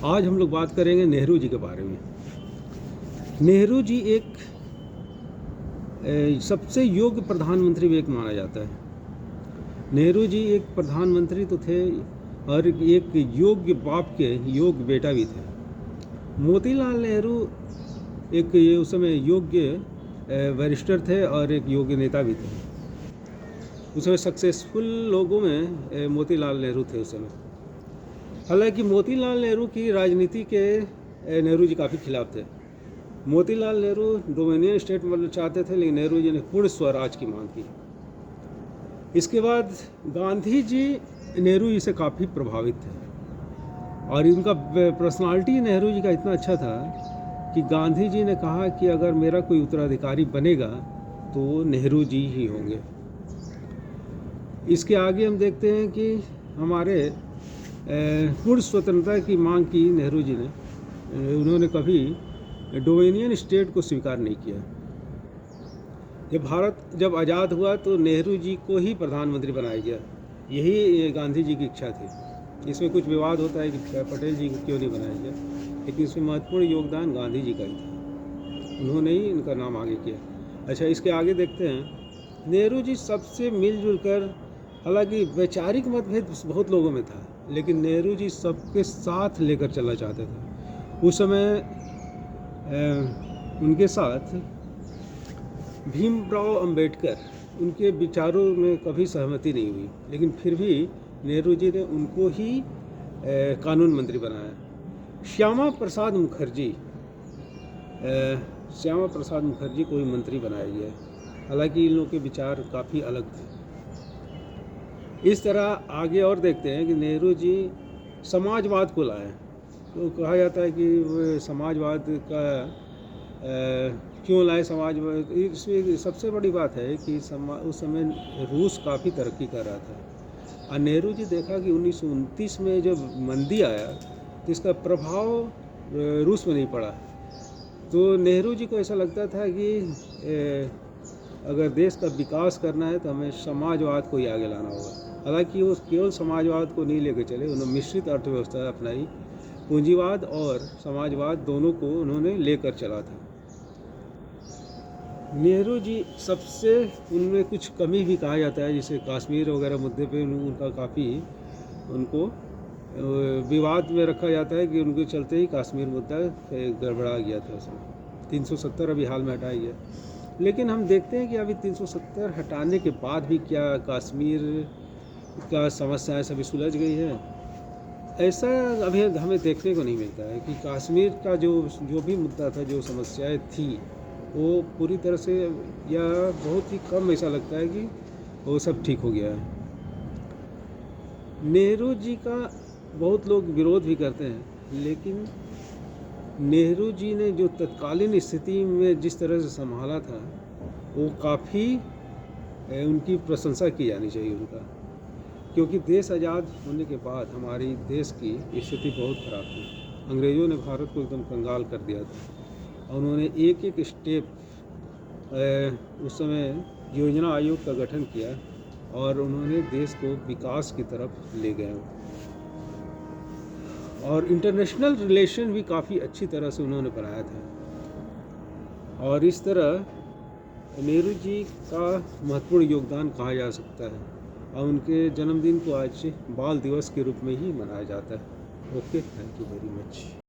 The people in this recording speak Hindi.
आज हम लोग बात करेंगे नेहरू जी के बारे में। नेहरू जी एक सबसे योग्य प्रधानमंत्री भी एक माना जाता है। नेहरू जी एक प्रधानमंत्री तो थे और एक योग्य बाप के योग्य बेटा भी थे। मोतीलाल नेहरू एक उस समय योग्य बैरिस्टर थे और एक योग्य नेता भी थे। उस समय सक्सेसफुल लोगों में मोतीलाल नेहरू थे उस समय। हालांकि मोतीलाल नेहरू की राजनीति के नेहरू जी काफ़ी खिलाफ थे। मोतीलाल नेहरू डोमिनियन स्टेट मतलब चाहते थे, लेकिन नेहरू जी ने पूर्ण स्वराज की मांग की। इसके बाद गांधी जी नेहरू जी से काफ़ी प्रभावित थे और इनका पर्सनालिटी नेहरू जी का इतना अच्छा था कि गांधी जी ने कहा कि अगर मेरा कोई उत्तराधिकारी बनेगा तो नेहरू जी ही होंगे। इसके आगे हम देखते हैं कि हमारे पूर्ण स्वतंत्रता की मांग की नेहरू जी ने। उन्होंने कभी डोमिनियन स्टेट को स्वीकार नहीं किया। जब भारत जब आज़ाद हुआ तो नेहरू जी को ही प्रधानमंत्री बनाया गया। यही गांधी जी की इच्छा थी। इसमें कुछ विवाद होता है कि पटेल जी को क्यों नहीं बनाया गया, लेकिन इसमें महत्वपूर्ण योगदान गांधी जी का ही था। उन्होंने ही इनका नाम आगे किया। अच्छा, इसके आगे देखते हैं। नेहरू जी सबसे मिलजुल कर, हालांकि वैचारिक मतभेद बहुत लोगों में था, लेकिन नेहरू जी सबके साथ लेकर चलना चाहते थे। उस समय उनके साथ भीमराव अंबेडकर, उनके विचारों में कभी सहमति नहीं हुई, लेकिन फिर भी नेहरू जी ने उनको ही कानून मंत्री बनाया। श्यामा प्रसाद मुखर्जी को भी मंत्री बनाया गया। हालांकि इन लोगों के विचार काफ़ी अलग थे। इस तरह आगे और देखते हैं कि नेहरू जी समाजवाद को लाए। तो कहा जाता है कि वो समाजवाद का क्यों लाए समाजवाद। इसमें सबसे बड़ी बात है कि उस समय रूस काफ़ी तरक्की कर रहा था और नेहरू जी देखा कि 1929 में जब मंदी आया तो इसका प्रभाव रूस में नहीं पड़ा। तो नेहरू जी को ऐसा लगता था कि अगर देश का विकास करना है तो हमें समाजवाद को ही आगे लाना होगा। हालांकि वो केवल समाजवाद को नहीं लेकर चले, उन्होंने मिश्रित अर्थव्यवस्था अपनाई। पूंजीवाद और समाजवाद दोनों को उन्होंने लेकर चला था। नेहरू जी सबसे, उनमें कुछ कमी भी कहा जाता है, जैसे कश्मीर वगैरह मुद्दे पे उनका काफ़ी उनको विवाद में रखा जाता है कि उनके चलते ही कश्मीर मुद्दा गड़बड़ा गया था। उसमें 370 अभी हाल में हटाया गया, लेकिन हम देखते हैं कि अभी 370 हटाने के बाद भी क्या कश्मीर का समस्याएं सभी सुलझ गई है, ऐसा अभी हमें देखने को नहीं मिलता है कि कश्मीर का जो भी मुद्दा था, जो समस्याएं थी, वो पूरी तरह से या बहुत ही कम ऐसा लगता है कि वो सब ठीक हो गया है। नेहरू जी का बहुत लोग विरोध भी करते हैं, लेकिन नेहरू जी ने जो तत्कालीन स्थिति में जिस तरह से संभाला था, वो काफ़ी उनकी प्रशंसा की जानी चाहिए उनका। क्योंकि देश आज़ाद होने के बाद हमारी देश की स्थिति बहुत ख़राब थी। अंग्रेज़ों ने भारत को एकदम कंगाल कर दिया था और उन्होंने एक एक स्टेप उस समय योजना आयोग का गठन किया और उन्होंने देश को विकास की तरफ ले गए और इंटरनेशनल रिलेशन भी काफ़ी अच्छी तरह से उन्होंने बनाया था। और इस तरह नेहरू जी का महत्वपूर्ण योगदान कहा जा सकता है और उनके जन्मदिन को आज बाल दिवस के रूप में ही मनाया जाता है। Okay, thank you very much.